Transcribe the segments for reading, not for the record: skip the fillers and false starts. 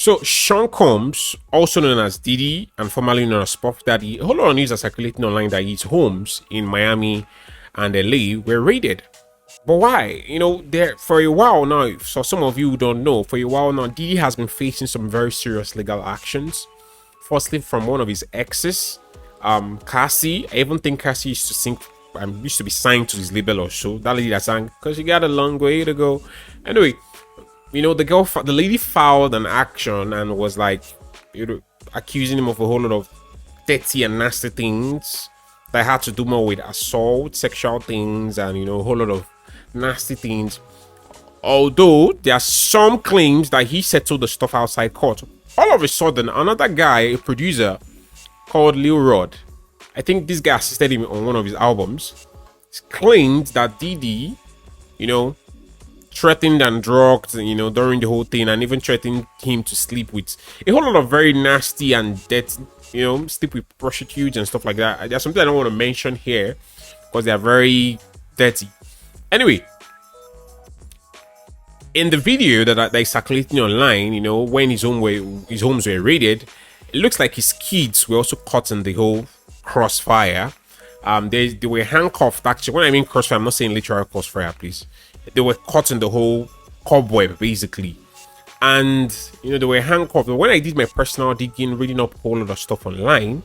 So Sean Combs, also known as Diddy and formerly known as Puff Daddy, a whole lot of news are circulating online that his homes in Miami and LA were raided. But why? There for a while now, so some of you who don't know, for a while now, Diddy has been facing some very serious legal actions. Firstly, from one of his exes, Cassie. I even think Cassie used to sing, used to be signed to his label or so. That lady that sang, "Cause you got a long way to go." Anyway, the lady filed an action and was like, accusing him of a whole lot of dirty and nasty things that had to do more with assault, sexual things, and a whole lot of nasty things. Although there are some claims that he settled the stuff outside court. All of a sudden, another guy, a producer called Lil Rod, I think this guy assisted him on one of his albums, claimed that Diddy, threatened and drugged, during the whole thing, and even threatened him to sleep with a whole lot of very nasty and dirty, sleep with prostitutes and stuff like that. There's something I don't want to mention here because they are very dirty. Anyway, in the video that is circulating online, when his homes were raided, it looks like his kids were also caught in the whole crossfire. They were handcuffed. Actually, when I mean crossfire, I'm not saying literal crossfire, please. They were caught in the whole cobweb, basically, and they were handcuffed. But when I did my personal digging, reading up a whole lot of stuff online,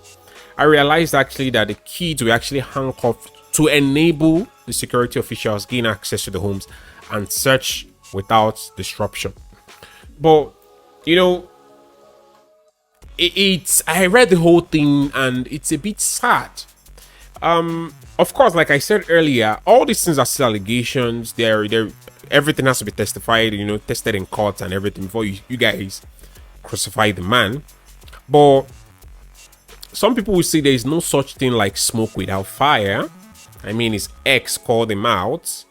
I realized actually that the kids were actually handcuffed to enable the security officials gain access to the homes and search without disruption. But it's I read the whole thing and it's a bit sad. Of course, like I said earlier, all these things are still allegations. They're everything has to be testified, tested in court and everything before you guys crucify the man. But some people will say there is no such thing like smoke without fire. I mean, his ex called him out.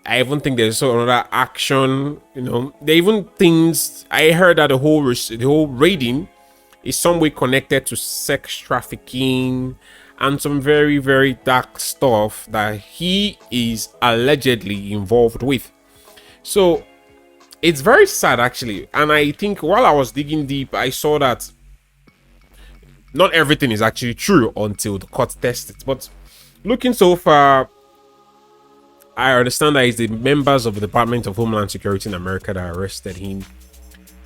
I even think there's another action. There even things I heard that the whole raiding is some way connected to sex trafficking and some very, very dark stuff that he is allegedly involved with. So it's very sad, actually. And I think while I was digging deep, I saw that not everything is actually true until the court tests it. But looking so far, I understand that it's the members of the Department of Homeland Security in America that arrested him.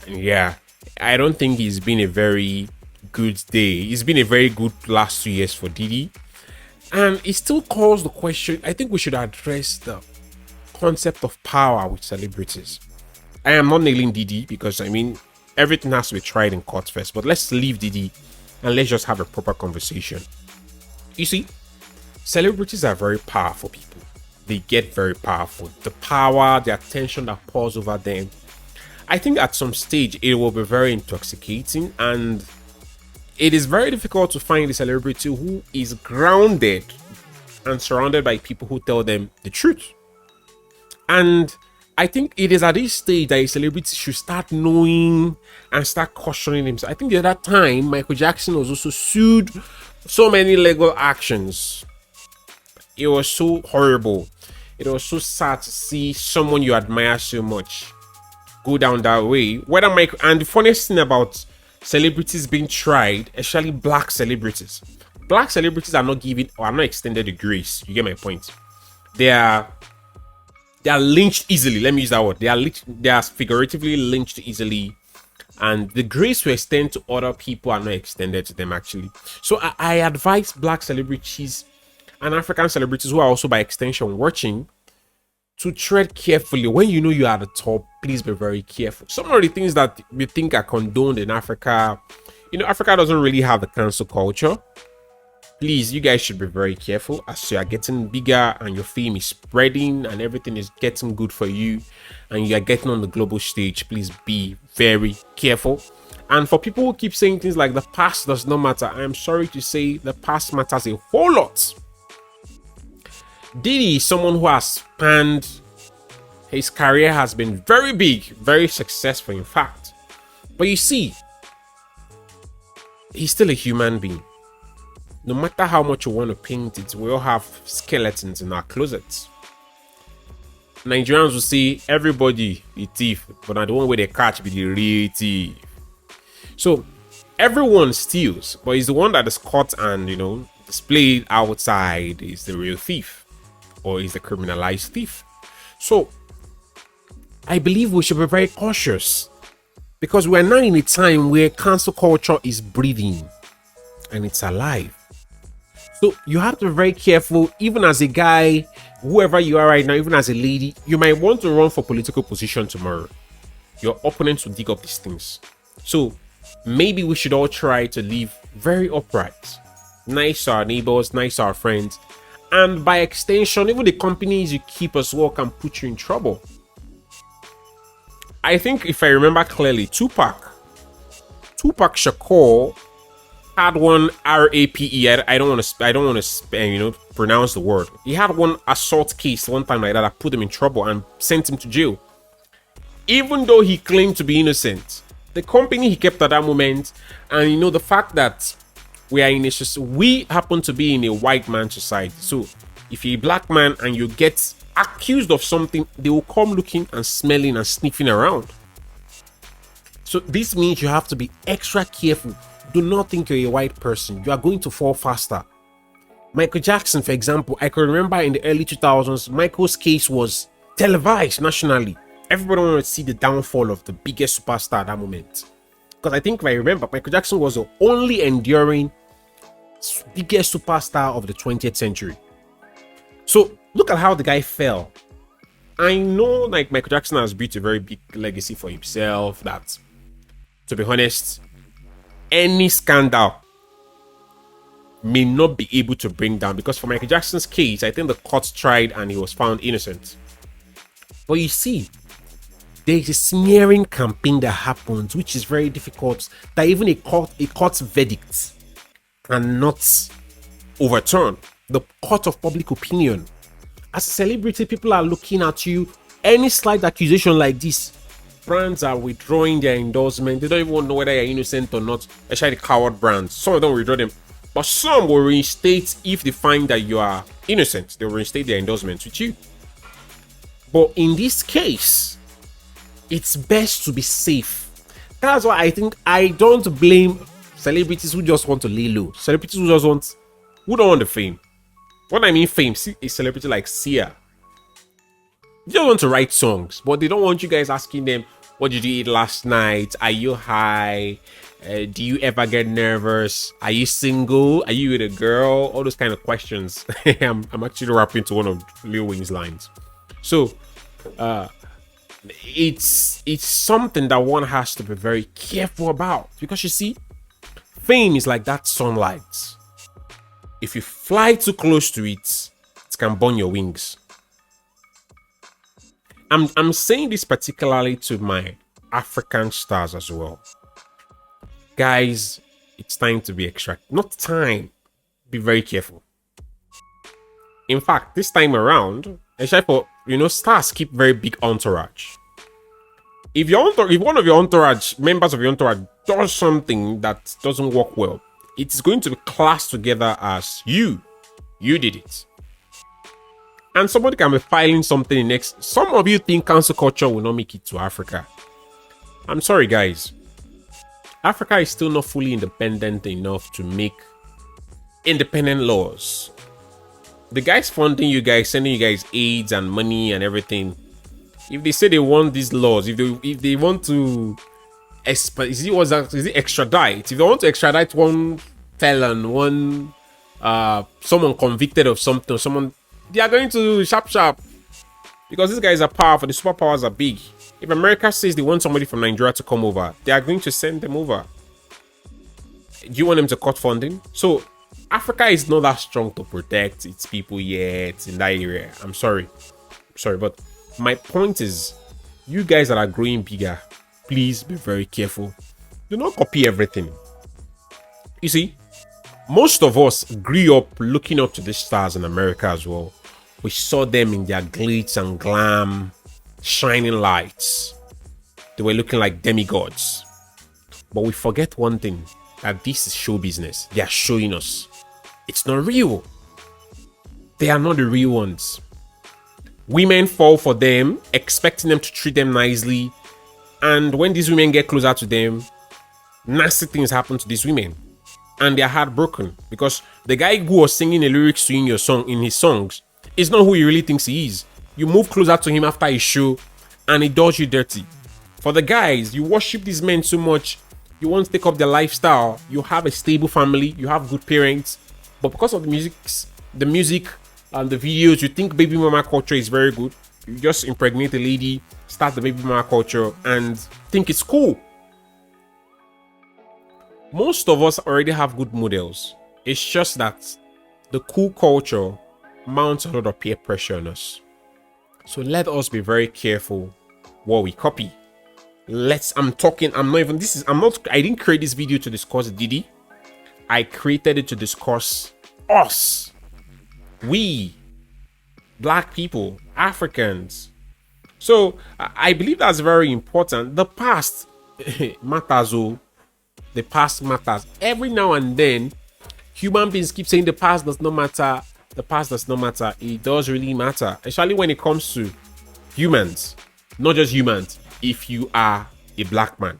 And yeah, I don't think he's been a very good day. It's been a very good last 2 years for Diddy, and it still calls the question. I think we should address the concept of power with celebrities. I am not nailing Diddy because everything has to be tried in court first, but let's leave Diddy and let's just have a proper conversation. You see, celebrities are very powerful people. They get very powerful. The power, the attention that pours over them, I think at some stage it will be very intoxicating, and it is very difficult to find a celebrity who is grounded and surrounded by people who tell them the truth. And I think it is at this stage that a celebrity should start knowing and start cautioning himself. I think the other time Michael Jackson was also sued, so many legal actions. It was so horrible. It was so sad to see someone you admire so much go down that way. And the funniest thing about celebrities being tried, especially black celebrities are not given or are not extended the grace. You get my point? They are lynched easily. Let me use that word. They are figuratively lynched easily, and the grace to extend to other people are not extended to them, actually. So I advise black celebrities and African celebrities who are also by extension watching to tread carefully. When you are at the top, please be very careful. Some of the things that we think are condoned in Africa, Africa doesn't really have the cancel culture. Please, you guys should be very careful as you are getting bigger and your fame is spreading and everything is getting good for you and you are getting on the global stage. Please be very careful. And for people who keep saying things like the past does not matter, I am sorry to say the past matters a whole lot. Diddy is someone who has spanned, his career has been very big, very successful, in fact. But you see, he's still a human being. No matter how much you want to paint it, we all have skeletons in our closets. Nigerians will say everybody a thief, but not the one where they catch be the real thief. So everyone steals, but it's the one that is caught and displayed outside is the real thief, or is the criminalized thief. So I believe we should be very cautious, because we are now in a time where cancel culture is breathing and it's alive. So you have to be very careful, even as a guy, whoever you are right now, even as a lady, you might want to run for political position tomorrow. Your opponents will dig up these things. So maybe we should all try to live very upright, nice to our neighbors, nice to our friends, and by extension, even the companies you keep as well can put you in trouble. I think if I remember clearly, Tupac Shakur had one RAPE. I don't want to pronounce the word. He had one assault case one time like that put him in trouble and sent him to jail. Even though he claimed to be innocent, the company he kept at that moment, and the fact that we happen to be in a white man society. So if you're a black man and you get accused of something, they will come looking and smelling and sniffing around. So this means you have to be extra careful. Do not think you're a white person. You are going to fall faster. Michael Jackson, for example, I can remember in the early 2000s, Michael's case was televised nationally. Everybody wanted to see the downfall of the biggest superstar at that moment. Because I think if I remember, Michael Jackson was the only enduring biggest superstar of the 20th century. So look at how the guy fell. I know Michael Jackson has built a very big legacy for himself that, to be honest, any scandal may not be able to bring down, because for Michael Jackson's case, I think the court tried and he was found innocent. But you see, there is a smearing campaign that happens, which is very difficult, that even a court's verdict cannot overturn. The court of public opinion. As a celebrity, people are looking at you. Any slight accusation like this, brands are withdrawing their endorsement. They don't even know whether you're innocent or not. Especially the coward brands. Some of them withdraw them, but some will reinstate if they find that you are innocent. They will reinstate their endorsements with you. But in this case, it's best to be safe. That's why I think I don't blame celebrities who just want to lay low. Celebrities who don't want the fame. When I mean fame, see a celebrity like Sia. They don't want to write songs, but they don't want you guys asking them, what did you eat last night? Are you high? Do you ever get nervous? Are you single? Are you with a girl? All those kind of questions. I'm actually rapping to one of Lil Wayne's lines. So it's something that one has to be very careful about, because you see, fame is like that sunlight. If you fly too close to it, it can burn your wings. I'm saying this particularly to my African stars as well. Guys, it's time to be extra. Not time. Be very careful. In fact, this time around, especially for stars keep very big entourage. If one of your entourage members of your entourage does something that doesn't work well, it is going to be classed together as you did it. And somebody can be filing something next. Some of you think cancel culture will not make it to Africa. I'm sorry, guys. Africa is still not fully independent enough to make independent laws. The guys funding you guys, sending you guys aids and money and everything, if they say they want these laws, if they want to extradite, if they want to extradite one felon, someone convicted of something, they are going to sharp, because these guys are powerful. The superpowers are big. If America says they want somebody from Nigeria to come over, they are going to send them over. Do you want them to cut funding? So Africa is not that strong to protect its people yet in that area. I'm sorry, but my point is, you guys that are growing bigger, please be very careful. Do not copy everything. You see, most of us grew up looking up to these stars in America as well. We saw them in their glitz and glam, shining lights. They were looking like demigods. But we forget one thing, that this is show business. They are showing us. It's not real. They are not the real ones. Women fall for them, expecting them to treat them nicely. And when these women get closer to them, nasty things happen to these women, and they're heartbroken because the guy who was singing the lyrics to in his songs is not who he really thinks he is. You move closer to him after his show, and he does you dirty. For the guys, you worship these men so much, you want to take up their lifestyle. You have a stable family, you have good parents, but because of the music and the videos, you think baby mama culture is very good. You just impregnate a lady, start the baby mama culture, and think it's cool. Most of us already have good models. It's just that the cool culture mounts a lot of peer pressure on us. So let us be very careful what we copy. I didn't create this video to discuss Diddy. I created it to discuss us. We, black people, Africans. So I believe that's very important. The past matters. The past matters. Every now and then, human beings keep saying the past does not matter. The past does not matter. It does really matter, especially when it comes to humans, not just humans. If you are a black man,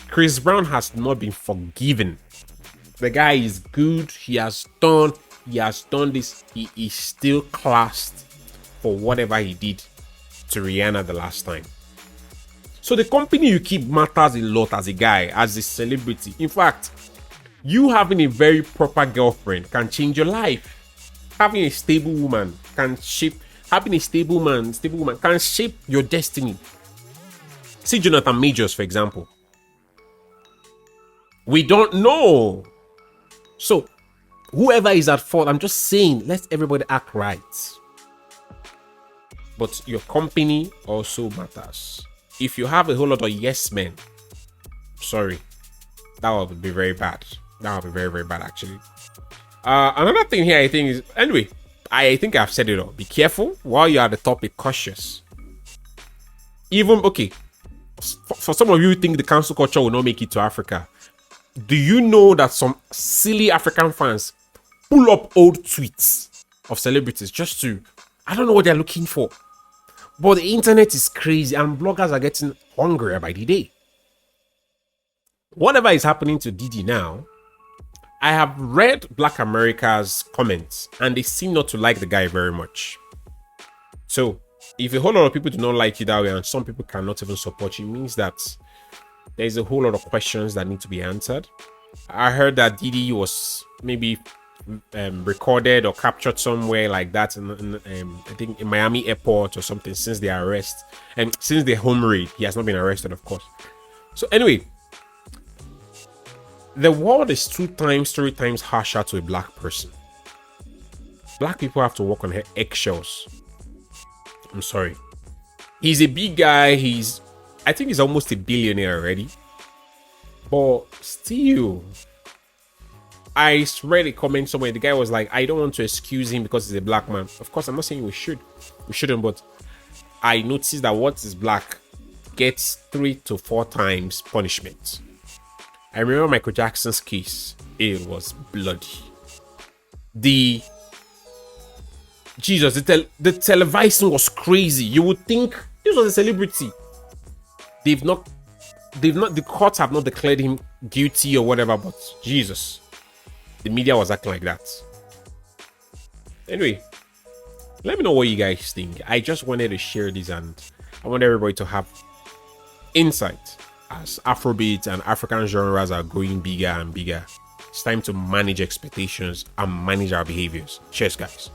Chris Brown has not been forgiven. The guy is good. He has done this. He is still classed for whatever he did to Rihanna the last time. So the company you keep matters a lot as a guy, as a celebrity. In fact, you having a very proper girlfriend can change your life. Having a stable woman can shape. Having a stable woman can shape your destiny. See Jonathan Majors, for example. We don't know. So whoever is at fault, I'm just saying, let everybody act right. But your company also matters. If you have a whole lot of yes men, sorry, that would be very bad. That would be very, very bad, actually. Another thing here, I think, is, anyway, I think I've said it all. Be careful while you're at the top, be cautious. Even, okay, for some of you who think the cancel culture will not make it to Africa, do you know that some silly African fans pull up old tweets of celebrities just to, I don't know what they're looking for. But the internet is crazy and bloggers are getting hungrier by the day. Whatever is happening to Diddy now, I have read Black America's comments and they seem not to like the guy very much. So if a whole lot of people do not like you that way and some people cannot even support you, it means that there's a whole lot of questions that need to be answered. I heard that Diddy was maybe recorded or captured somewhere like that in I think in Miami airport or something since the arrest, and since the home raid. He has not been arrested, of course. So anyway, the world is 3 times harsher to a black person. Black people have to walk on eggshells. I'm sorry. He's a big guy. I think he's almost a billionaire already. But still, I read a comment somewhere. The guy was like, I don't want to excuse him because he's a black man. Of course, I'm not saying we shouldn't, but I noticed that what is black gets 3 to 4 times punishment. I remember Michael Jackson's case. It was bloody. The televising was crazy. You would think this was a celebrity. The courts have not declared him guilty or whatever, but Jesus, the media was acting like that. Anyway, let me know what you guys think. I just wanted to share this and I want everybody to have insight as Afrobeat and African genres are growing bigger and bigger. It's time to manage expectations and manage our behaviors. Cheers, guys.